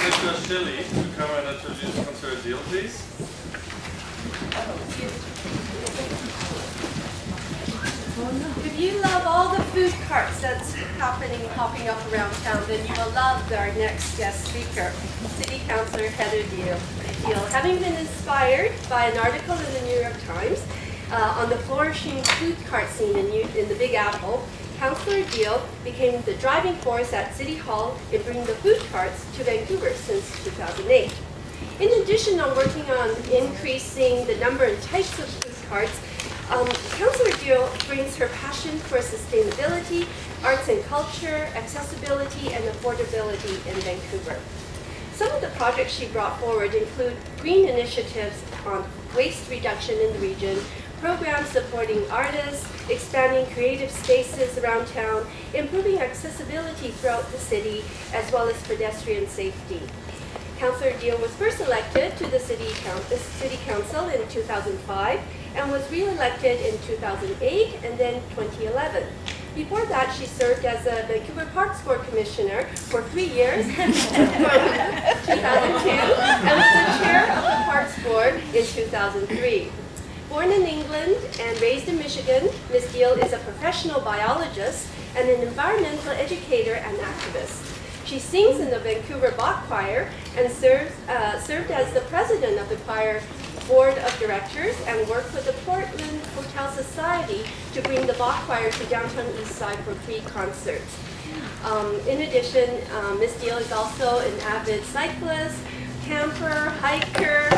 Mr. Shelley to come and introduce Councillor Deal, please. If you love all the food carts that's popping up around town, then you will love our next guest speaker, City Councillor Heather Deal. Having been inspired by an article in the New York Times on the flourishing food cart scene in the Big Apple, Councillor Deal became the driving force at City Hall in bringing the food carts to Vancouver since 2008. In addition on working on increasing the number and types of food carts, Councillor Deal brings her passion for sustainability, arts and culture, accessibility, and affordability in Vancouver. Some of the projects she brought forward include green initiatives on waste reduction in the region, programs supporting artists, expanding creative spaces around town, improving accessibility throughout the city, as well as pedestrian safety. Councillor Deal was first elected to the City Council in 2005 and was re-elected in 2008 and then 2011. Before that, she served as a Vancouver Parks Board Commissioner for 3 years from 2002 and was the chair of the Parks Board in 2003. Born in England and raised in Michigan, Ms. Deal is a professional biologist and an environmental educator and activist. She sings in the Vancouver Bach Choir and served as the president of the choir board of directors and worked with the Portland Hotel Society to bring the Bach Choir to downtown Eastside for free concerts. In addition, Ms. Deal is also an avid cyclist, camper, hiker,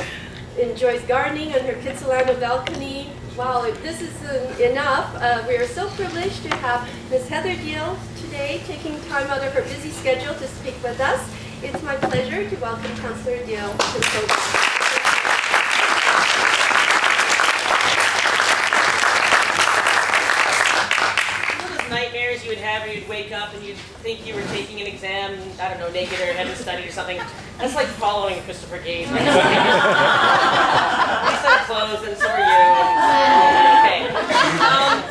enjoys gardening on her Kitsilano balcony. Wow, if this isn't enough, we are so privileged to have Ms. Heather Deal today taking time out of her busy schedule to speak with us. It's my pleasure to welcome Councillor Deal to the program. Nightmares you would have where you'd wake up and you'd think you were taking an exam, I don't know, naked or hadn't studied or something. That's like following Christopher Gaze. He's so clothes and so are you. Okay.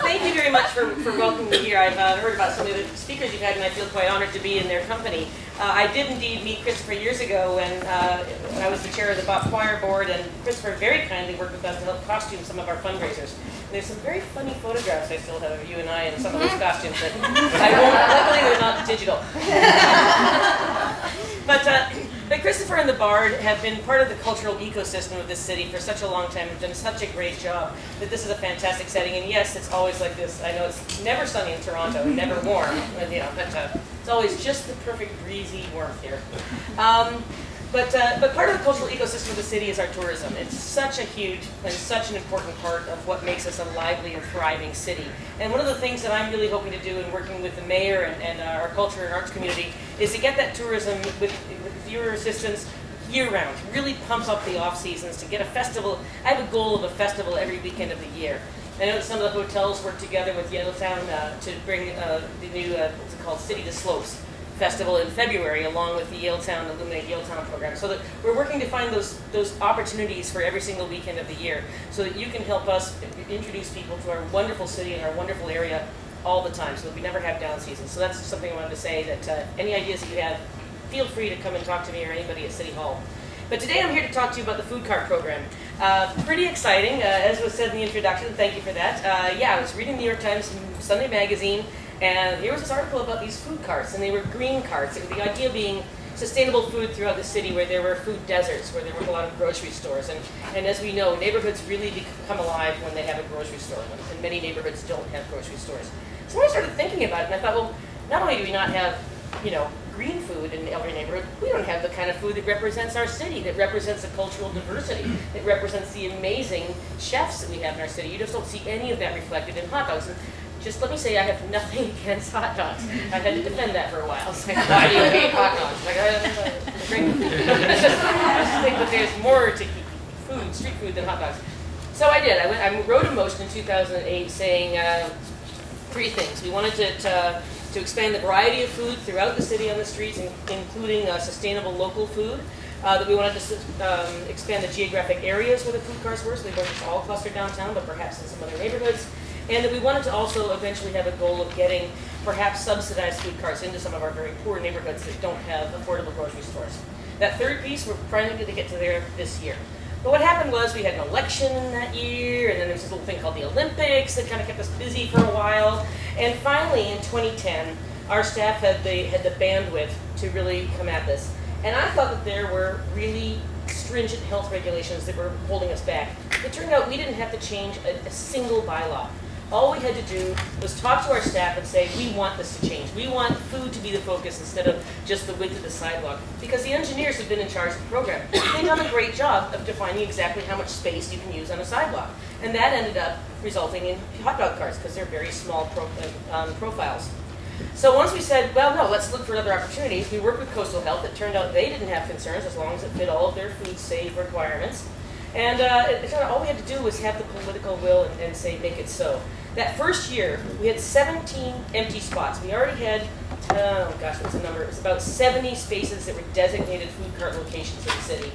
Thank you very much for welcoming me here. I've heard about some of the speakers you've had and I feel quite honored to be in their company. I did indeed meet Christopher years ago when I was the chair of the Bach Choir Board, and Christopher very kindly worked with us to help costume some of our fundraisers. And there's some very funny photographs I still have of you and I in some of those costumes that I won't, luckily they're not digital. But Christopher and the Bard have been part of the cultural ecosystem of this city for such a long time and done such a great job that this is a fantastic setting. And yes, it's always like this. I know it's never sunny in Toronto, never warm, but it's always just the perfect breezy warmth here. But part of the cultural ecosystem of the city is our tourism. It's such a huge and such an important part of what makes us a lively and thriving city. And one of the things that I'm really hoping to do in working with the mayor and our culture and arts community is to get that tourism with your assistance year-round, really pump up the off-seasons to get a festival. I have a goal of a festival every weekend of the year. I know that some of the hotels work together with Yellowtown to bring the new, what's it called, City to Slopes Festival in February, along with the Yellowtown Illuminate Yellowtown program. So that we're working to find those opportunities for every single weekend of the year so that you can help us introduce people to our wonderful city and our wonderful area all the time so that we never have down seasons. So that's something I wanted to say, that any ideas that you have, feel free to come and talk to me or anybody at City Hall. But today I'm here to talk to you about the food cart program. Pretty exciting, as was said in the introduction, thank you for that. I was reading the New York Times Sunday magazine, and here was this article about these food carts, and they were green carts. The idea being sustainable food throughout the city where there were food deserts, where there were a lot of grocery stores. And as we know, neighborhoods really come alive when they have a grocery store, and many neighborhoods don't have grocery stores. So when I started thinking about it, and I thought, well, not only do we not have, green food in every neighborhood, we don't have the kind of food that represents our city, that represents the cultural diversity, that represents the amazing chefs that we have in our city. You just don't see any of that reflected in hot dogs. And just let me say, I have nothing against hot dogs. I had to defend that for a while. It's like, why do you hate hot dogs? Like, great food. I just think that there's more to food, street food, than hot dogs. So I did. I wrote a motion in 2008 saying 3 things. We wanted to expand the variety of food throughout the city on the streets, including sustainable local food. That we wanted to expand the geographic areas where the food carts were, so they weren't just all clustered downtown, but perhaps in some other neighborhoods. And that we wanted to also eventually have a goal of getting perhaps subsidized food carts into some of our very poor neighborhoods that don't have affordable grocery stores. That third piece, we're trying to get to there this year. But what happened was we had an election that year, and then there's this little thing called the Olympics that kind of kept us busy for a while. And finally, in 2010, our staff had the bandwidth to really come at this. And I thought that there were really stringent health regulations that were holding us back. It turned out we didn't have to change a single bylaw. All we had to do was talk to our staff and say, we want this to change. We want food to be the focus instead of just the width of the sidewalk. Because the engineers have been in charge of the program. They've done a great job of defining exactly how much space you can use on a sidewalk. And that ended up resulting in hot dog carts because they're very small profiles. So once we said, well, no, let's look for other opportunities, we worked with Coastal Health. It turned out they didn't have concerns as long as it fit all of their food safe requirements. And it turned out all we had to do was have the political will and say, make it so. That first year, we had 17 empty spots. We already had, oh gosh, what's the number? It was about 70 spaces that were designated food cart locations in the city.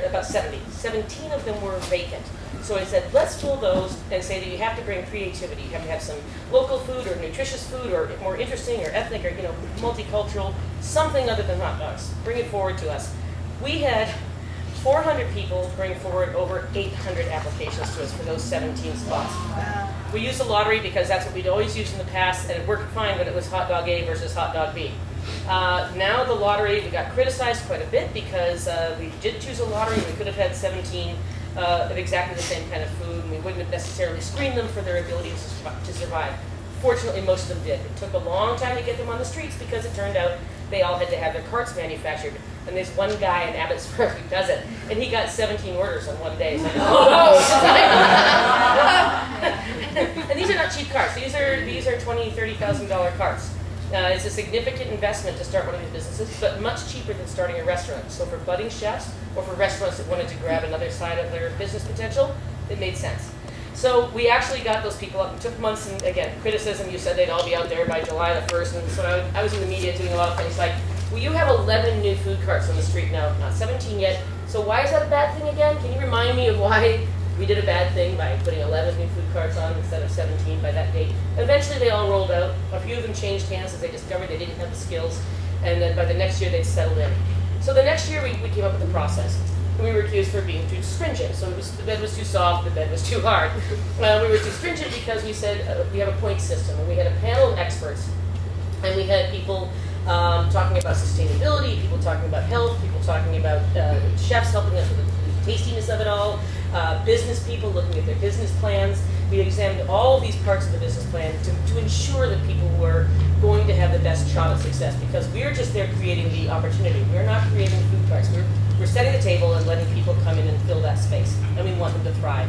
About 70. 17 of them were vacant. So I said, let's fill those and say that you have to bring creativity. You have to have some local food or nutritious food or more interesting or ethnic or, multicultural, something other than hot dogs. Bring it forward to us. We had 400 people bring forward over 800 applications to us for those 17 spots. Wow. We used the lottery because that's what we'd always used in the past, and it worked fine when it was hot dog A versus hot dog B. Now the lottery, we got criticized quite a bit because we did choose a lottery. We could have had 17 of exactly the same kind of food, and we wouldn't have necessarily screened them for their ability to survive. Fortunately, most of them did. It took a long time to get them on the streets because it turned out they all had to have their carts manufactured. And there's one guy in Abbotsford who does it, and he got 17 orders on one day. So and these are not cheap carts. These are $20,000, $30,000 carts. It's a significant investment to start one of these businesses, but much cheaper than starting a restaurant. So for budding chefs or for restaurants that wanted to grab another side of their business potential, it made sense. So we actually got those people up. It took months, and again, criticism, you said they'd all be out there by July the 1st, and so I was in the media doing a lot of things like, well, you have 11 new food carts on the street now, not 17 yet, so why is that a bad thing again? Can you remind me of why we did a bad thing by putting 11 new food carts on instead of 17 by that date? Eventually they all rolled out. A few of them changed hands as they discovered they didn't have the skills, and then by the next year they'd settled in. So the next year we came up with a process. We were accused for being too stringent. So the bed was too soft, the bed was too hard. We were too stringent because we said we have a point system, and we had a panel of experts, and we had people talking about sustainability, people talking about health, people talking about chefs helping us with the tastiness of it all, business people looking at their business plans. We examined all of these parts of the business plan to ensure that people were going to have the best shot at success, because we're just there creating the opportunity. We're not creating food carts. We're setting the table and letting people come in and fill that space, and we want them to thrive.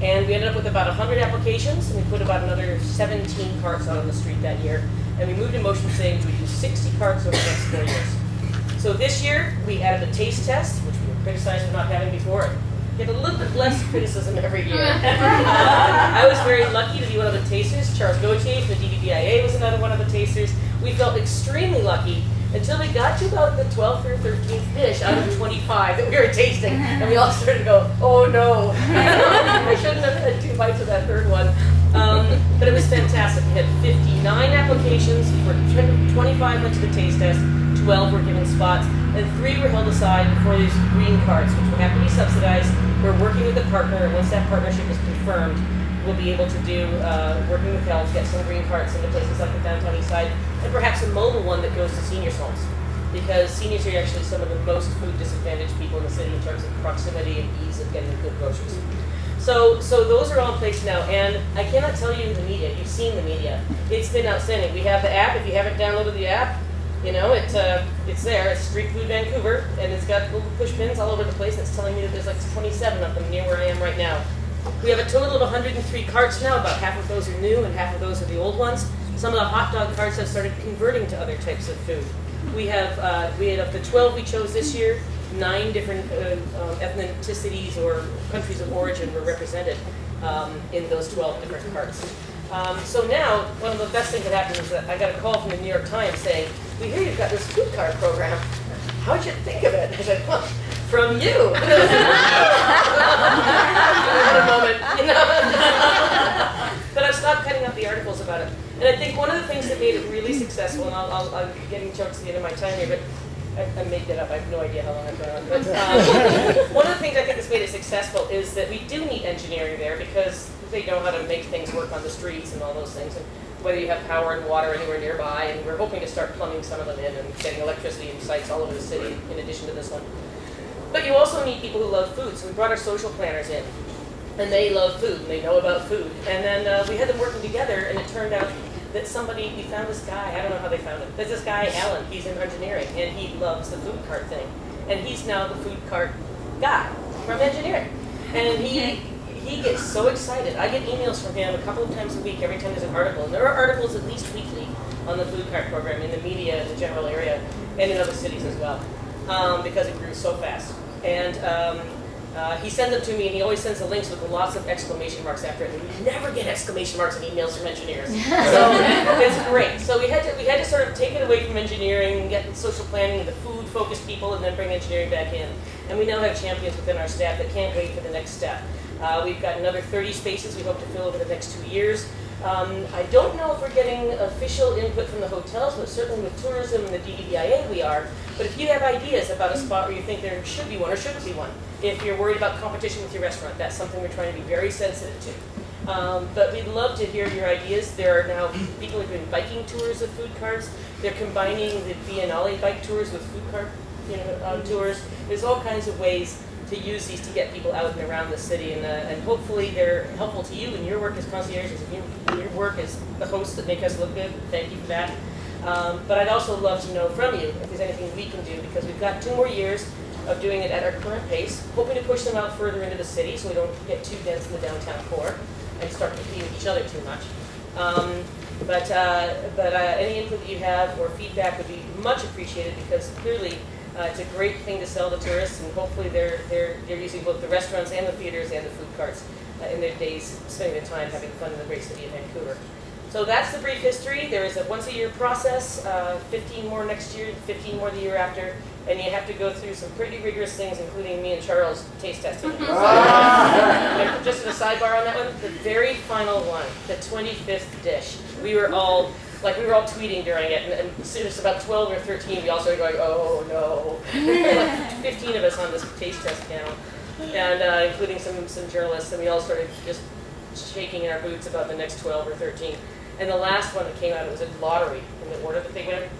And we ended up with about 100 applications, and we put about another 17 carts out on the street that year. And we moved in motion saying we would do 60 carts over the next 4 years. So this year, we added a taste test, which we were criticized for not having before. We had a little bit less criticism every year. I was very lucky to be one of the tasters. Charles Gauthier from the DVBIA was another one of the tasters. We felt extremely lucky until we got to about the 12th or 13th dish out of 25 that we were tasting. And we all started to go, oh no, I shouldn't have had 2 bites of that third one. But it was fantastic. We had 59 applications, 25 went to the taste test, 12 were given spots, and 3 were held aside for these green cards, which will have to be subsidized. We're working with a partner, and once that partnership is confirmed, we'll be able to do, working with health, get some green carts into places like the downtown east side, and perhaps a mobile one that goes to seniors' homes. Because seniors are actually some of the most food disadvantaged people in the city in terms of proximity and ease of getting good groceries. So those are all in place now, and I cannot tell you the media. You've seen the media. It's been outstanding. We have the app. If you haven't downloaded the app, it's there. It's Street Food Vancouver, and it's got little push pins all over the place. It's telling me that there's like 27 of them near where I am right now. We have a total of 103 carts now. About half of those are new, and half of those are the old ones. Some of the hot dog carts have started converting to other types of food. We have of the 12 we chose this year, 9 different ethnicities or countries of origin were represented in those 12 different carts. So now, one of the best things that happened is that I got a call from the New York Times saying, we hear you've got this food cart program. How'd you think of it? I said, well, from you. But I've stopped cutting up the articles about it. And I think one of the things that made it really successful, and I'm getting choked to the end of my time here, but I made that up. I have no idea how long I've been on. But one of the things I think that's made it successful is that we do need engineering there because they know how to make things work on the streets and all those things. And whether you have power and water anywhere nearby, and we're hoping to start plumbing some of them in and getting electricity in sites all over the city in addition to this one. But you also need people who love food, so we brought our social planners in. And they love food, and they know about food. And then we had them working together, and it turned out that we found this guy, I don't know how they found him. There's this guy, Alan, he's in engineering, and he loves the food cart thing. And he's now the food cart guy from engineering. And he gets so excited. I get emails from him a couple of times a week every time there's an article. And there are articles at least weekly on the food cart program in the media, in the general area, and in other cities as well, because it grew so fast. And he sends them to me, and he always sends the links with lots of exclamation marks after it. And we never get exclamation marks in emails from engineers, so it's great. So we had to sort of take it away from engineering, get social planning, the food-focused people, and then bring engineering back in. And we now have champions within our staff that can't wait for the next step. We've got another 30 spaces we hope to fill over the next 2 years. I don't know if we're getting official input from the hotels, but certainly with tourism and the DEDIA we are. But if you have ideas about a spot where you think there should be one or shouldn't be one, if you're worried about competition with your restaurant, that's something we're trying to be very sensitive to. But we'd love to hear your ideas. There are now people who are doing biking tours of food carts. They're combining the Biennale bike tours with food cart tours. There's all kinds of ways to use these to get people out and around the city, and hopefully they're helpful to you in your work as concierges, and your work as the hosts that make us look good. Thank you for that. But I'd also love to know from you if there's anything we can do, because we've got 2 more years of doing it at our current pace, hoping to push them out further into the city so we don't get too dense in the downtown core and start competing with each other too much. But any input that you have or feedback would be much appreciated, because clearly it's a great thing to sell to tourists, and hopefully they're using both the restaurants and the theaters and the food carts in their days, spending their time having fun in the great city of Vancouver. So that's the brief history. There is a once-a-year process, 15 more next year, 15 more the year after, and you have to go through some pretty rigorous things, including me and Charles taste testing. Just as a sidebar on that one, the very final one, the 25th dish, we were all tweeting during it, and as soon as about 12 or 13, we all started going, oh no. There were like 15 of us on this taste test panel, and including some journalists, and we all started just shaking in our boots about the next 12 or 13. And the last one that came out, it was a lottery in the order that they went.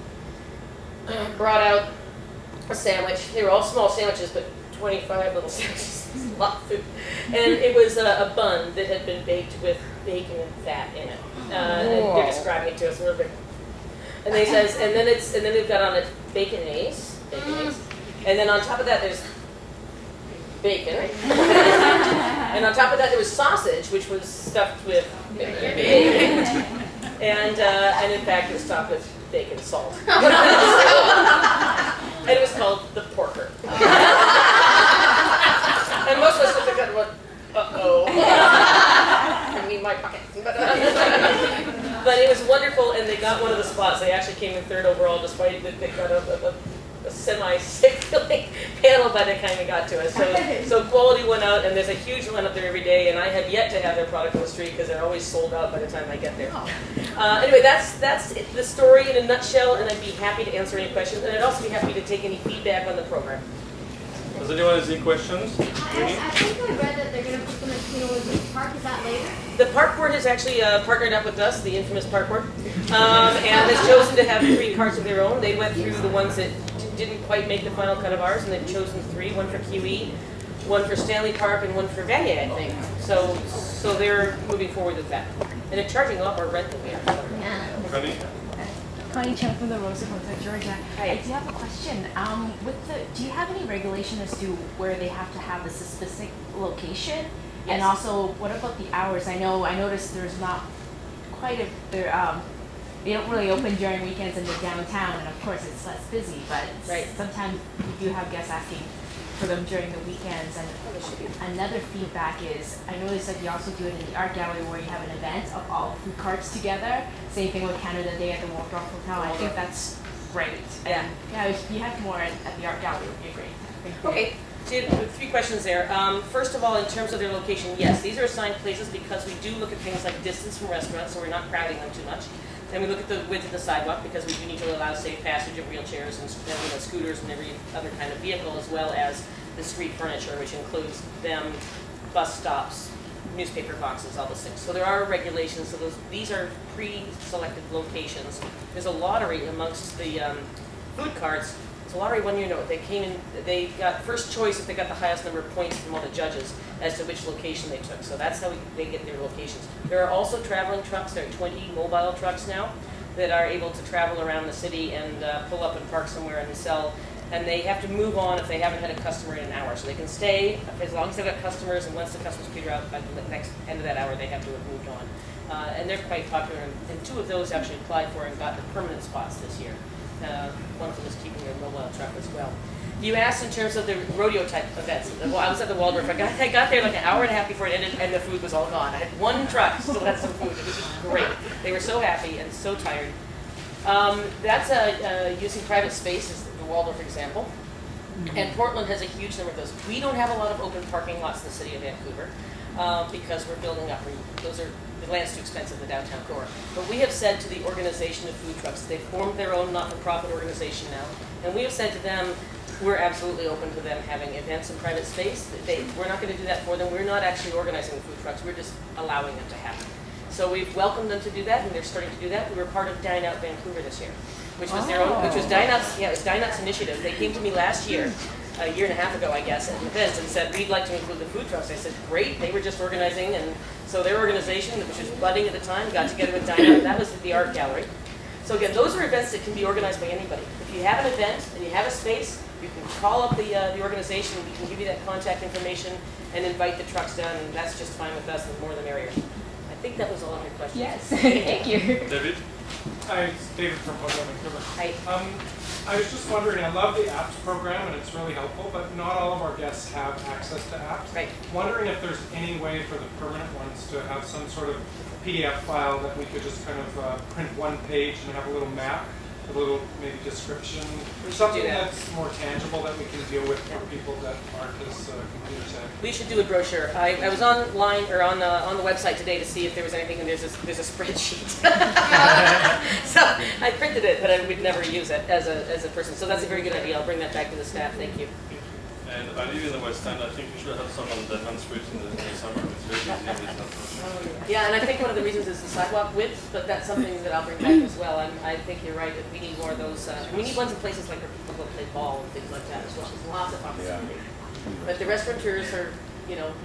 Brought out a sandwich. They were all small sandwiches, but 25 little sandwiches. It was a lot of food. And it was a bun that had been baked with bacon and fat in it. And they're describing it to us a little bit. And they says, and then they've got on it baconaise, and then on top of that there's bacon, and on top of that there was sausage, which was stuffed with bacon, and in fact it was topped with bacon salt, and it was called the porker. And most of us looked at it and went, uh-oh. I mean, my pocket. But it was wonderful, and they got one of the spots. They actually came in 3rd overall, despite that they got a semi-sick feeling panel by the time they got to us. So quality went out, and there's a huge one up there every day, and I have yet to have their product on the street because they're always sold out by the time I get there. Anyway, that's the story in a nutshell, and I'd be happy to answer any questions, and I'd also be happy to take any feedback on the program. Does anyone have any questions? I think I read that they're going to put them at the park. Is that later? The park board has actually partnered up with us, the infamous park board, and has chosen to have 3 carts of their own. They went through the ones that didn't quite make the final cut of ours, and they've chosen 3, one for QE, one for Stanley Park, and one for Vanier, I think. So they're moving forward with that. And they're charging off our rent that we have. Connie? Connie Chen from the Rosa Hotel, Georgia. Hi. I do have a question. Do you have any regulation as to where they have to have the specific location? Yes. And also, what about the hours? I noticed there's not quite a, they don't really open during weekends in the downtown, and of course it's less busy, but Right. sometimes we do have guests asking for them during the weekends. And another feedback is, I noticed that you also do it in the art gallery where you have an event of all food carts together. Same thing with Canada Day at the Waldorf Hotel. I think that's great. Yeah. And, yeah, if you had more at the art gallery, it would be great. Thank you. Okay, so you have 3 questions there. First of all, in terms of their location, yes, these are assigned places because we do look at things like distance from restaurants, so we're not crowding them too much. And we look at the width of the sidewalk because we do need to allow safe passage of wheelchairs and scooters and every other kind of vehicle, as well as the street furniture, which includes them, bus stops, newspaper boxes, all those things. So there are regulations. So these are pre-selected locations. There's a lottery amongst the food carts. It's a lottery 1 year. No, they came in. They got first choice if they got the highest number of points from all the judges as to which location they took. So that's how they get their locations. There are also traveling trucks. There are 20 mobile trucks now that are able to travel around the city and pull up and park somewhere and sell. And they have to move on if they haven't had a customer in an hour. So they can stay as long as they've got customers, and once the customers peter out by the next end of that hour, they have to have moved on. And they're quite popular, and 2 of those actually applied for and got the permanent spots this year. One of them is keeping their mobile truck as well. You asked in terms of the rodeo type events. Well, I was at the Waldorf. I got there like an hour and a half before it ended, and the food was all gone. I had 1 truck still had some food. It was just great. They were so happy and so tired. That's using private space is the Waldorf example. And Portland has a huge number of those. We don't have a lot of open parking lots in the city of Vancouver because we're building up. The land's too expensive, the downtown core. But we have said to the organization of food trucks, they've formed their own not-for-profit organization now, and we have said to them, we're absolutely open to them having events in private space. We're not going to do that for them. We're not actually organizing the food trucks. We're just allowing them to happen. So we've welcomed them to do that, and they're starting to do that. We were part of Dine Out Vancouver this year, which was their own, which was Dine Out's, it was Dine Out's initiative. They came to me last year, a year and a half ago, I guess, at an event, and said, we'd like to include the food trucks. I said, great. They were just organizing, and so their organization, which was budding at the time, got together with Dine Out. That was at the art gallery. So again, those are events that can be organized by anybody. If you have an event and you have a space, you can call up the organization, we can give you that contact information and invite the trucks down, and that's just fine with us, the more the merrier. I think that was all of your questions. Yes, thank you. David? Hi, it's David from Portland, Vancouver. Hi. I was just wondering, I love the apps program and it's really helpful, but not all of our guests have access to apps. Right. Wondering if there's any way for the permanent ones to have some sort of PDF file that we could just kind of print 1 page and have a little map, a little maybe description, We should something do that. that's more tangible that we can deal with for people that aren't as computer savvy. We should do a brochure. I was online or on the website today to see if there was anything, and there's a spreadsheet. So I printed it, but I would never use it as a person. So that's a very good idea. I'll bring that back to the staff. Thank you. And I live in the West End. I think we should have some on the Devon Street in the summer. It's very busy and it's not much. Yeah, and I think one of the reasons is the sidewalk width, but that's something that I'll bring back as well. I think you're right that we need more of those. We need ones in places like where people go play ball and things like that as well. There's lots of opportunity. But the restaurateurs are,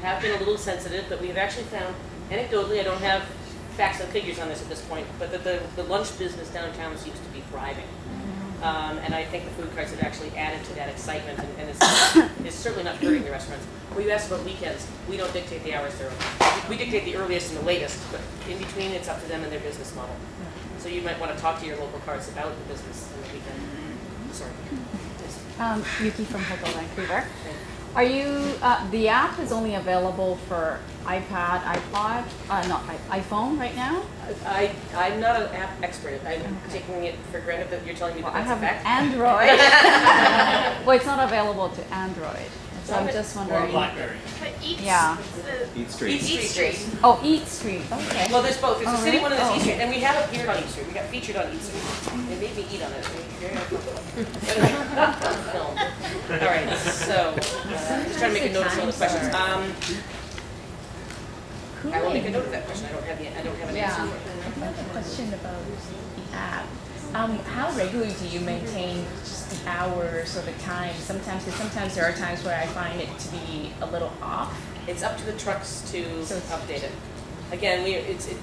have been a little sensitive, but we have actually found, anecdotally, I don't have facts and figures on this at this point, but that the lunch business downtown seems to be thriving. And I think the food carts have actually added to that excitement, and it's certainly not hurting the restaurants. Well, you asked about weekends. We don't dictate the hours they're open. We dictate the earliest and the latest, but in between, it's up to them and their business model. So you might want to talk to your local carts about the business and the weekend. Sorry. Yes. Yuki from Hotel Vancouver. Are you, the app is only available for iPad, iPod, not iPhone right now? I'm not an app expert. I'm taking it for granted that you're telling me that I that's a have fact. Android. Well, it's not available to Android. So I'm just wondering. BlackBerry. But each, Yeah. Eat Street. Eat Street. Oh, Eat Street. Okay. Well, there's both. There's a city one and there's Oh. Eat Street, and we have appeared on Eat Street. We got featured on Eat Street. They made me eat on it. Film. All right, so just trying to make a note of some of the questions. I will make a note of that question. I don't have an Yeah. answer for it. I have a question about the app. How regularly do you maintain just the hours or the time? Sometimes there are times where I find it to be a little off. It's up to the trucks to So it's- update it. Again,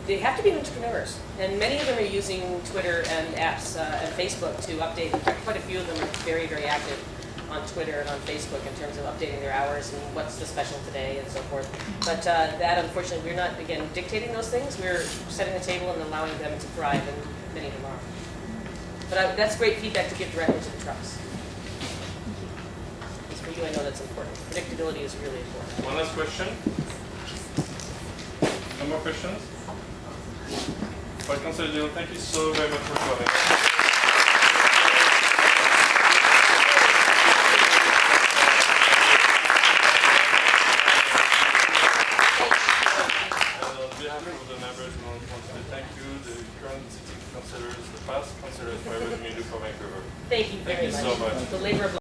they have to be entrepreneurs, and many of them are using Twitter and apps and Facebook to update. In fact, quite a few of them are very, very active on Twitter and on Facebook in terms of updating their hours and what's the special today and so forth. But that, unfortunately, we're not, again, dictating those things. We're setting the table and allowing them to thrive, and many of them are. But that's great feedback to give directly to the trucks. Because for you, I know that's important. Predictability is really important. One last question. No more questions? Well, Councillor Deal, thank you so very much for coming. And on behalf of the members, we want to thank you, the current city council what? The labor of